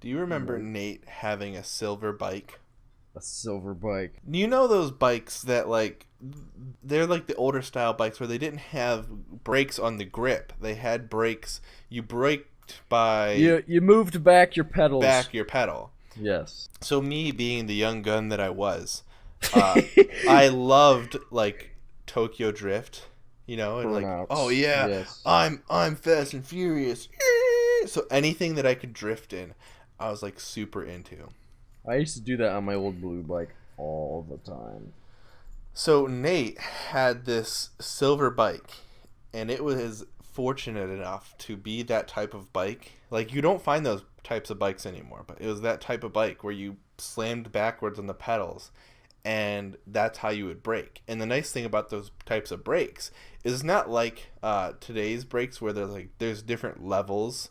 Do you remember Nope. Nate having a silver bike? A silver bike. You know those bikes that they're like the older style bikes where they didn't have brakes on the grip. They had brakes. You braked by You moved back your pedals. back your pedal. Yes. So me being the young gun that I was, uh, I loved like Tokyo Drift, and like, oh Burnouts. yeah, Yes. I'm Fast and Furious. So anything that I could drift in, I was like super into. I used to do that on my old blue bike all the time. So Nate had this silver bike, and it was fortunate enough to be that type of bike. Like you don't find those types of bikes anymore, but it was that type of bike where you slammed backwards on the pedals, and that's how you would brake. And the nice thing about those types of brakes is it's not like today's brakes where there's different levels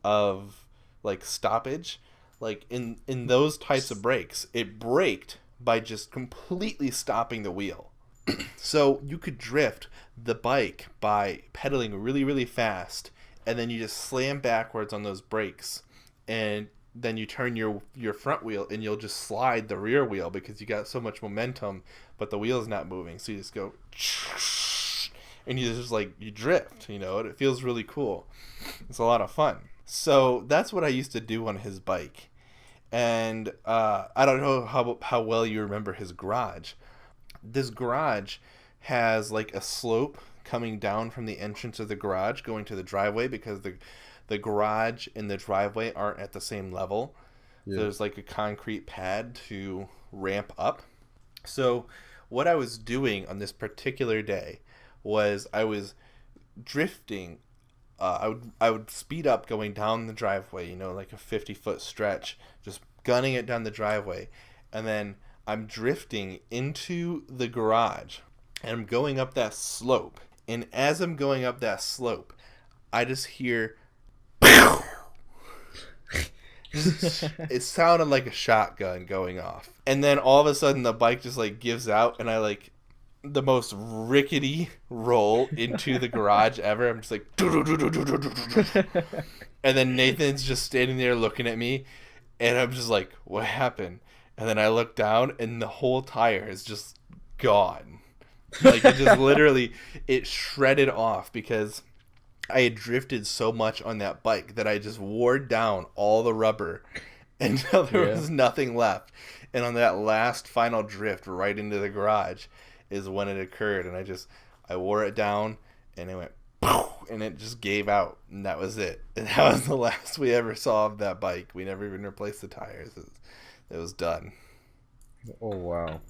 of like stoppage. Like in those types of brakes, it braked by just completely stopping the wheel. So you could drift the bike by pedaling really, really fast, and then you just slam backwards on those brakes, and then you turn your front wheel, and you'll just slide the rear wheel because you got so much momentum, but the wheel's not moving. So you just go, and you just like you drift, and it feels really cool. It's a lot of fun. So that's what I used to do on his bike, and I don't know how well you remember his garage. This garage has like a slope coming down from the entrance of the garage going to the driveway because the garage and the driveway aren't at the same level. Yeah. There's like a concrete pad to ramp up. So what I was doing on this particular day was I was drifting. I would speed up going down the driveway, like a 50-foot stretch, just gunning it down the driveway, and then I'm drifting into the garage, and I'm going up that slope. And as I'm going up that slope, I just hear. It sounded like a shotgun going off, and then all of a sudden the bike just like gives out, and I like the most rickety roll into the garage ever. I'm just like, and then Nathan's just standing there looking at me, and I'm just like, what happened? And then I look down, and the whole tire is just gone. Like it just literally it shredded off because I had drifted so much on that bike that I just wore down all the rubber until there Yeah. was nothing left. And on that last final drift right into the garage is when it occurred, and I wore it down, and it went and it just gave out, and that was it. And that was the last we ever saw of that bike. We never even replaced the tires. It was done. Oh wow.